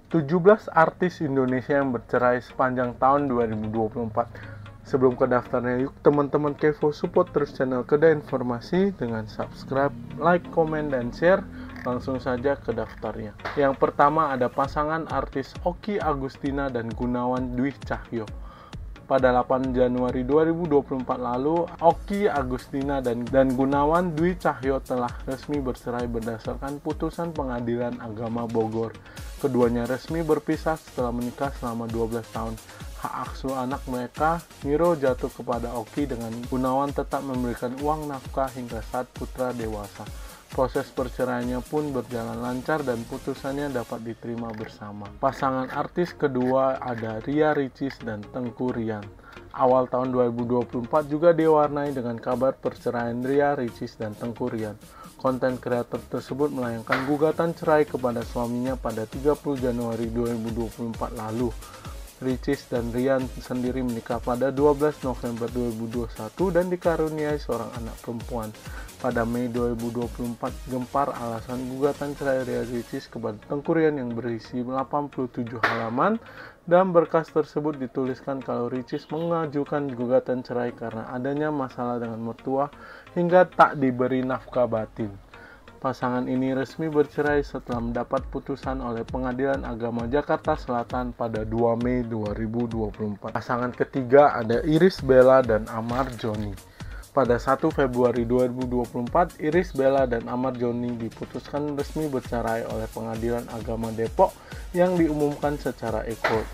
17 artis Indonesia yang bercerai sepanjang tahun 2024. Sebelum ke daftarnya, yuk teman-teman Kevo support terus channel Kedah Informasi dengan subscribe, like, komen, dan share. Langsung saja ke daftarnya. Yang pertama ada pasangan artis Okky Agustina dan Gunawan Dwi Cahyo. Pada 8 Januari 2024 lalu, Okky Agustina dan Gunawan Dwi Cahyo telah resmi bercerai berdasarkan putusan Pengadilan Agama Bogor. Keduanya resmi berpisah setelah menikah selama 12 tahun. Hak asuh anak mereka, Miro, jatuh kepada Okky dengan Gunawan tetap memberikan uang nafkah hingga saat putra dewasa. Proses perceraiannya pun berjalan lancar dan putusannya dapat diterima bersama. Pasangan artis kedua ada Ria Ricis dan Tengku Ryan. Awal tahun 2024 juga diwarnai dengan kabar perceraian Ria Ricis dan Tengku Ryan. Konten kreator tersebut melayangkan gugatan cerai kepada suaminya pada 30 Januari 2024 lalu. Ricis dan Ryan sendiri menikah pada 12 November 2021 dan dikaruniai seorang anak perempuan. Pada Mei 2024, gempar alasan gugatan cerai Ria Ricis kepada Tengku Ryan yang berisi 87 halaman. Dalam berkas tersebut dituliskan kalau Ricis mengajukan gugatan cerai karena adanya masalah dengan mertua hingga tak diberi nafkah batin. Pasangan ini resmi bercerai setelah mendapat putusan oleh Pengadilan Agama Jakarta Selatan pada 2 Mei 2024. Pasangan ketiga ada Irish Bella dan Amar Joni. Pada 1 Februari 2024, Irish Bella dan Amar Joni diputuskan resmi bercerai oleh Pengadilan Agama Depok yang diumumkan secara e-court.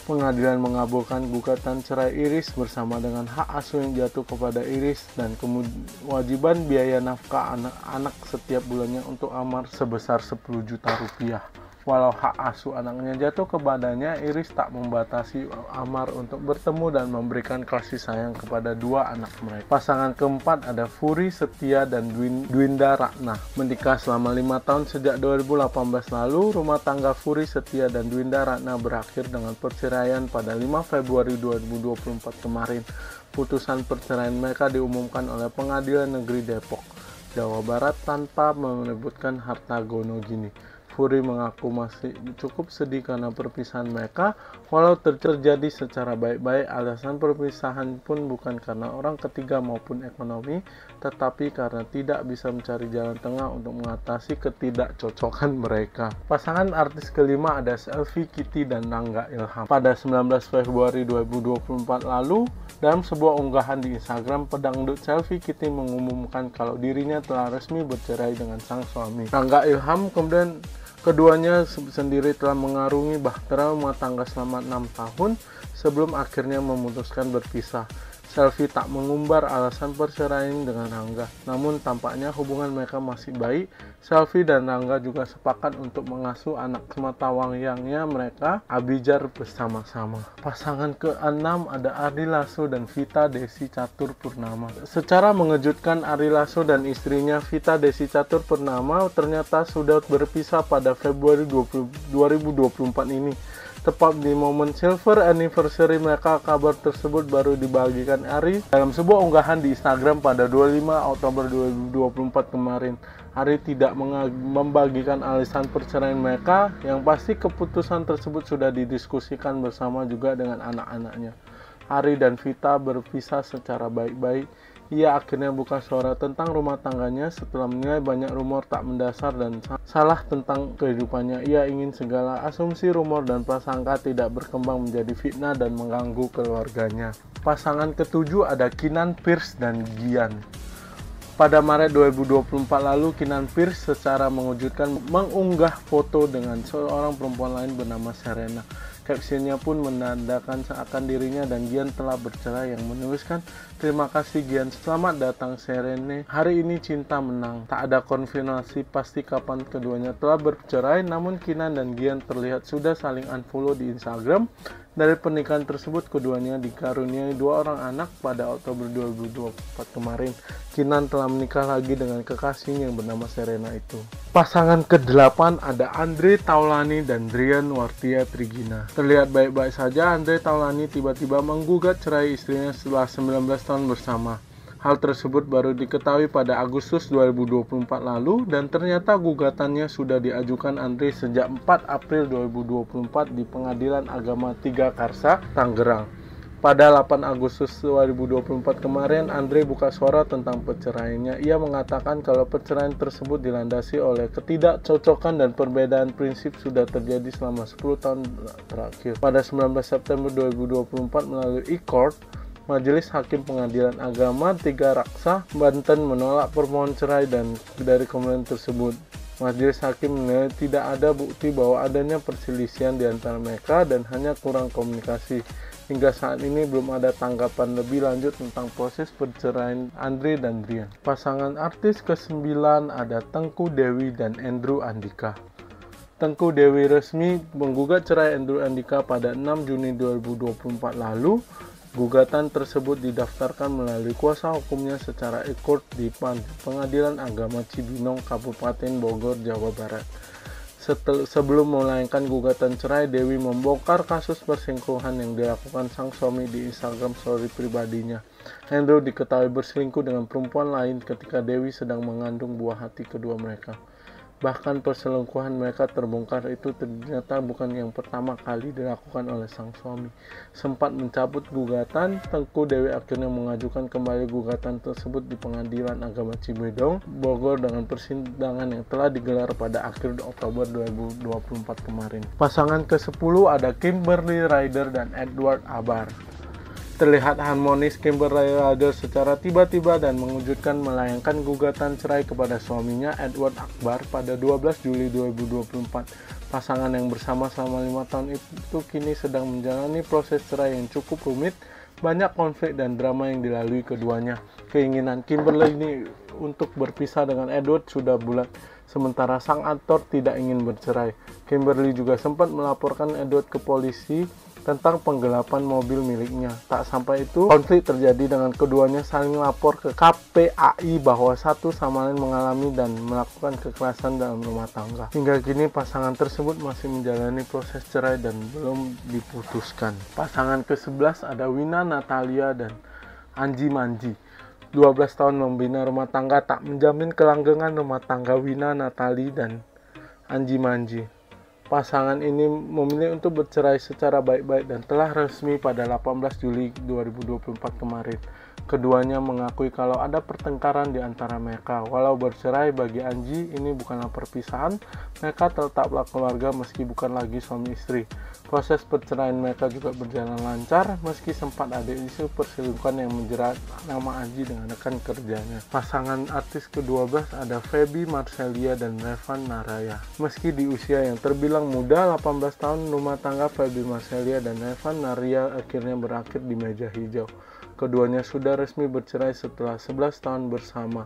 Pengadilan mengabulkan gugatan cerai Irish bersama dengan hak asuh yang jatuh kepada Irish dan kewajiban biaya nafkah anak-anak setiap bulannya untuk Amar sebesar 10 juta rupiah. Walau hak asuh anaknya jatuh kepadanya, Irish tak membatasi Amar untuk bertemu dan memberikan kasih sayang kepada dua anak mereka. Pasangan keempat ada Furi Setia dan Dwinda Ratna. Menikah selama 5 tahun sejak 2018 lalu, rumah tangga Furi Setia dan Dwinda Ratna berakhir dengan perceraian pada 5 Februari 2024 kemarin. Putusan perceraian mereka diumumkan oleh Pengadilan Negeri Depok, Jawa Barat tanpa menyebutkan harta gono gini. Furi mengaku masih cukup sedih karena perpisahan mereka, walau terjadi secara baik-baik. Alasan perpisahan pun bukan karena orang ketiga maupun ekonomi, tetapi karena tidak bisa mencari jalan tengah untuk mengatasi ketidakcocokan mereka. Pasangan artis kelima ada Selvi Kitty dan Rangga Ilham. Pada 19 Februari 2024 lalu, dalam sebuah unggahan di Instagram, pedangdut Selvi Kitty mengumumkan kalau dirinya telah resmi bercerai dengan sang suami. Rangga Ilham kemudian keduanya sendiri telah mengarungi bahtera rumah tangga selama 6 tahun sebelum akhirnya memutuskan berpisah. Selvi tak mengumbar alasan perceraian dengan Rangga, namun tampaknya hubungan mereka masih baik. Selvi dan Rangga juga sepakat untuk mengasuh anak sematawayangnya mereka, Abijar, bersama-sama. Pasangan ke-6 ada Ari Lasso dan Vita Desi Catur Purnama. Secara mengejutkan, Ari Lasso dan istrinya Vita Desi Catur Purnama ternyata sudah berpisah pada Februari 2024 ini. Tepat di momen silver anniversary mereka, kabar tersebut baru dibagikan Ari dalam sebuah unggahan di Instagram pada 25 Oktober 2024 kemarin. Ari tidak membagikan alasan perceraian mereka, yang pasti keputusan tersebut sudah didiskusikan bersama juga dengan anak-anaknya. Ari dan Vita berpisah secara baik-baik. Ia akhirnya buka suara tentang rumah tangganya setelah menilai banyak rumor tak mendasar dan salah tentang kehidupannya. Ia ingin segala asumsi, rumor, dan prasangka tidak berkembang menjadi fitnah dan mengganggu keluarganya. Pasangan ketujuh ada Kinan Pierce dan Gian. Pada Maret 2024 lalu, Kinan Pierce secara mengejutkan mengunggah foto dengan seorang perempuan lain bernama Serena. Captionnya pun menandakan seakan dirinya dan Gian telah bercerai, yang menuliskan, "Terima kasih Gian, selamat datang Serene. Hari ini cinta menang." Tak ada konfirmasi pasti kapan keduanya telah bercerai, namun Kinan dan Gian terlihat sudah saling unfollow di Instagram. Dari pernikahan tersebut, keduanya dikaruniai 2 orang anak. Pada Oktober 2024 kemarin, Kinan telah menikah lagi dengan kekasihnya yang bernama Serena itu. Pasangan ke-8 ada Andre Taulani dan Rian Wartia Trigina. Terlihat baik-baik saja, Andre Taulani tiba-tiba menggugat cerai istrinya setelah 19 tahun bersama. Hal tersebut baru diketahui pada Agustus 2024 lalu dan ternyata gugatannya sudah diajukan Andre sejak 4 April 2024 di Pengadilan Agama 3 Karsa, Tangerang. Pada 8 Agustus 2024 kemarin, Andre buka suara tentang perceraiannya. Ia mengatakan kalau perceraian tersebut dilandasi oleh ketidakcocokan dan perbedaan prinsip sudah terjadi selama 10 tahun terakhir. Pada 19 September 2024 melalui e-court, Majelis Hakim Pengadilan Agama 3 Raksa, Banten menolak permohonan cerai dan dari kemudian tersebut. Majelis Hakim menilai tidak ada bukti bahwa adanya perselisihan di antara mereka dan hanya kurang komunikasi. Hingga saat ini belum ada tanggapan lebih lanjut tentang proses perceraian Andre dan Brian. Pasangan artis ke-9 ada Tengku Dewi dan Andrew Andika. Tengku Dewi resmi menggugat cerai Andrew Andika pada 6 Juni 2024 lalu. Gugatan tersebut didaftarkan melalui kuasa hukumnya secara e-court di Pengadilan Agama Cibinong, Kabupaten Bogor, Jawa Barat. Sebelum melayangkan gugatan cerai, Dewi membongkar kasus perselingkuhan yang dilakukan sang suami di Instagram story pribadinya. Andrew diketahui berselingkuh dengan perempuan lain ketika Dewi sedang mengandung buah hati kedua mereka. Bahkan perselingkuhan mereka terbongkar itu ternyata bukan yang pertama kali dilakukan oleh sang suami. Sempat mencabut gugatan, Tengku Dewi akhirnya mengajukan kembali gugatan tersebut di Pengadilan Agama Cibinong, Bogor dengan persidangan yang telah digelar pada akhir Oktober 2024 kemarin. Pasangan ke-10 ada Kimberly Ryder dan Edward Akbar. Terlihat harmonis, Kimberly Ryder secara tiba-tiba dan mengejutkan melayangkan gugatan cerai kepada suaminya Edward Akbar pada 12 Juli 2024. Pasangan yang bersama selama 5 tahun itu kini sedang menjalani proses cerai yang cukup rumit, banyak konflik dan drama yang dilalui keduanya. Keinginan Kimberly ini untuk berpisah dengan Edward sudah bulat, sementara sang aktor tidak ingin bercerai. Kimberly juga sempat melaporkan Edward ke polisi tentang penggelapan mobil miliknya. Tak sampai itu, konflik terjadi dengan keduanya saling lapor ke KPAI bahwa satu sama lain mengalami dan melakukan kekerasan dalam rumah tangga. Hingga kini pasangan tersebut masih menjalani proses cerai dan belum diputuskan. Pasangan ke-11 ada Wina Natalia dan Anji Manji. 12 tahun membina rumah tangga tak menjamin kelanggengan rumah tangga Wina Natalie dan Anji Manji. Pasangan ini memilih untuk bercerai secara baik-baik dan telah resmi pada 18 Juli 2024 kemarin. Keduanya mengakui kalau ada pertengkaran di antara mereka. Walau bercerai, bagi Anji ini bukanlah perpisahan, mereka tetaplah keluarga meski bukan lagi suami istri. Proses perceraian mereka juga berjalan lancar meski sempat ada isu perselingkuhan yang menjerat nama Anji dengan rekan kerjanya. Pasangan artis ke-12 ada Feby Marcelia dan Revan Naraya. Meski di usia yang terbilang muda, 18 tahun, rumah tangga Feby Marcelia dan Revan Naraya akhirnya berakhir di meja hijau. Keduanya sudah resmi bercerai setelah 11 tahun bersama.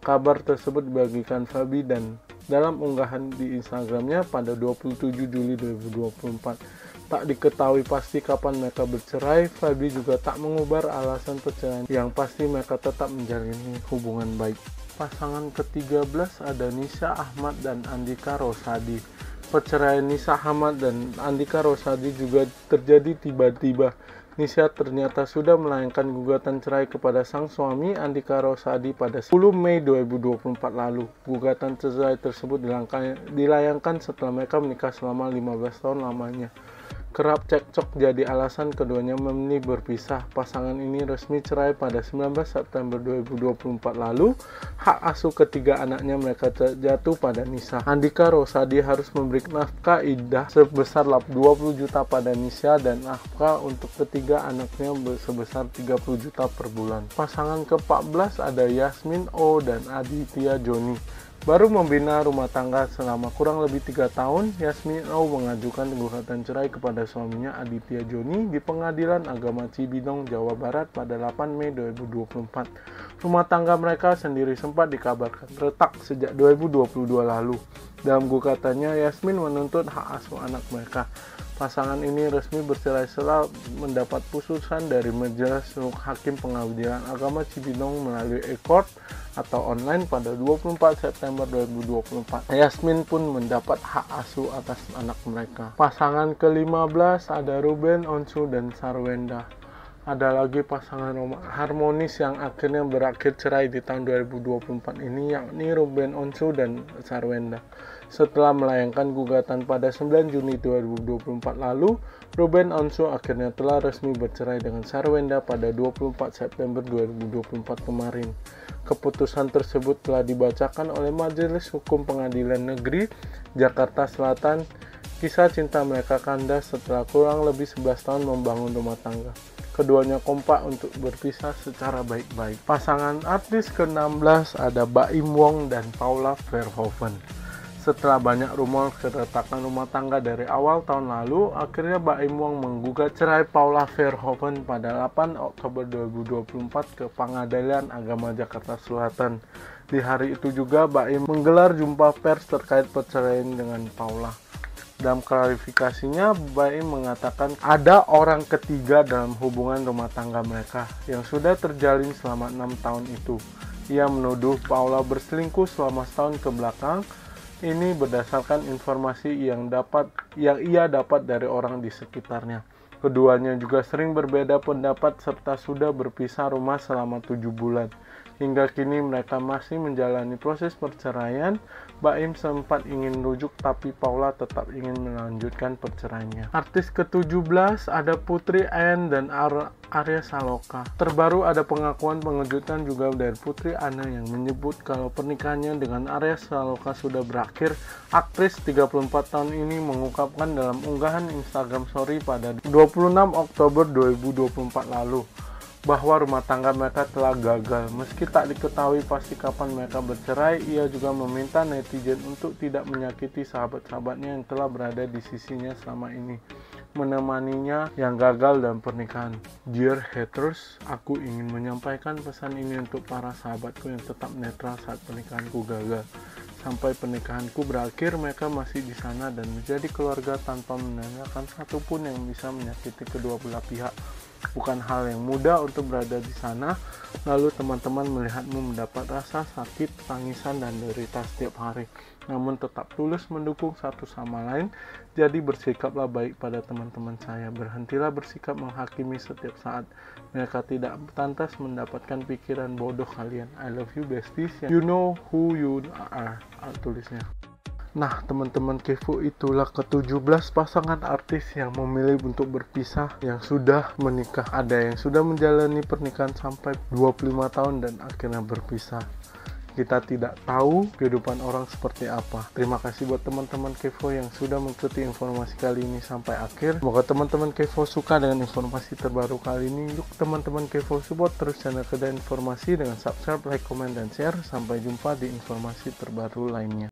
Kabar tersebut dibagikan Feby dan dalam unggahan di Instagramnya pada 27 Juli 2024. Tak diketahui pasti kapan mereka bercerai. Feby juga tak mengubar alasan perceraian. Yang pasti mereka tetap menjalin hubungan baik. Pasangan ke-13 ada Nisa Ahmad dan Andika Rosadi. Perceraian Nisa Ahmad dan Andika Rosadi juga terjadi tiba-tiba. Nisa ternyata sudah melayangkan gugatan cerai kepada sang suami Andika Rosadi pada 10 Mei 2024 lalu. Gugatan cerai tersebut dilayangkan setelah mereka menikah selama 15 tahun lamanya. Kerap cekcok jadi alasan keduanya memilih berpisah. Pasangan ini resmi cerai pada 19 September 2024 lalu. Hak asuh ketiga anaknya mereka jatuh pada Nisa. Andika Rosadi harus memberi nafkah iddah sebesar 20 juta pada Nisa dan nafkah untuk ketiga anaknya sebesar 30 juta per bulan. Pasangan ke-14 ada Yasmin O dan Aditya Joni. Baru membina rumah tangga selama kurang lebih 3 tahun, Yasmin O mengajukan gugatan cerai kepada suaminya Aditya Joni di Pengadilan Agama Cibinong, Jawa Barat pada 8 Mei 2024. Rumah tangga mereka sendiri sempat dikabarkan retak sejak 2022 lalu. Dalam gugatannya, Yasmin menuntut hak asuh anak mereka. Pasangan ini resmi bercerai setelah mendapat putusan dari Majelis Hakim Pengadilan Agama Cibinong melalui e-court atau online pada 24 September 2024. Yasmin pun mendapat hak asuh atas anak mereka. Pasangan ke-15 ada Ruben Onsu dan Sarwenda. Ada lagi pasangan harmonis yang akhirnya berakhir cerai di tahun 2024 ini, yakni Ruben Onsu dan Sarwenda. Setelah melayangkan gugatan pada 9 Juni 2024 lalu, Ruben Onsu akhirnya telah resmi bercerai dengan Sarwenda pada 24 September 2024 kemarin. Keputusan tersebut telah dibacakan oleh Majelis Hukum Pengadilan Negeri Jakarta Selatan. Kisah cinta mereka kandas setelah kurang lebih 11 tahun membangun rumah tangga. Keduanya kompak untuk berpisah secara baik-baik. Pasangan artis ke-16 ada Baim Wong dan Paula Verhoeven. Setelah banyak rumor keretakan rumah tangga dari awal tahun lalu, akhirnya Baim Wong menggugat cerai Paula Verhoeven pada 8 Oktober 2024 ke Pengadilan Agama Jakarta Selatan. Di hari itu juga Baim menggelar jumpa pers terkait perceraian dengan Paula. Dalam klarifikasinya, Baim mengatakan ada orang ketiga dalam hubungan rumah tangga mereka yang sudah terjalin selama 6 tahun itu. Ia menuduh Paula berselingkuh selama setahun ke belakang. Ini berdasarkan informasi yang ia dapat dari orang di sekitarnya. Keduanya juga sering berbeda pendapat serta sudah berpisah rumah selama 7 bulan. Hingga kini mereka masih menjalani proses perceraian. Baim sempat ingin rujuk tapi Paula tetap ingin melanjutkan perceraiannya. Artis ke-17 ada Putri Anne dan Arya Saloka. Terbaru ada pengakuan pengejutkan juga dari Putri Anne yang menyebut kalau pernikahannya dengan Arya Saloka sudah berakhir. Aktris 34 tahun ini mengungkapkan dalam unggahan Instagram Story pada 26 Oktober 2024 lalu bahwa rumah tangga mereka telah gagal. Meski tak diketahui pasti kapan mereka bercerai, ia juga meminta netizen untuk tidak menyakiti sahabat-sahabatnya yang telah berada di sisinya selama ini, menemaninya yang gagal dalam pernikahan. Dear haters, aku ingin menyampaikan pesan ini untuk para sahabatku yang tetap netral saat pernikahanku gagal. Sampai pernikahanku berakhir, mereka masih di sana dan menjadi keluarga tanpa menanyakan satupun yang bisa menyakiti kedua belah pihak. Bukan hal yang mudah untuk berada di sana, lalu teman-teman melihatmu mendapat rasa sakit, tangisan, dan derita setiap hari. Namun tetap tulus mendukung satu sama lain, jadi bersikaplah baik pada teman-teman saya. Berhentilah bersikap menghakimi setiap saat. Mereka tidak pantas mendapatkan pikiran bodoh kalian. I love you besties, you know who you are, tulisnya. Nah, teman-teman Kevo, itulah ke-17 pasangan artis yang memilih untuk berpisah, yang sudah menikah. Ada yang sudah menjalani pernikahan sampai 25 tahun dan akhirnya berpisah. Kita tidak tahu kehidupan orang seperti apa. Terima kasih buat teman-teman Kevo yang sudah mengikuti informasi kali ini sampai akhir. Semoga teman-teman Kevo suka dengan informasi terbaru kali ini. Yuk teman-teman Kevo, support terus channel Kedah Informasi dengan subscribe, like, comment, dan share. Sampai jumpa di informasi terbaru lainnya.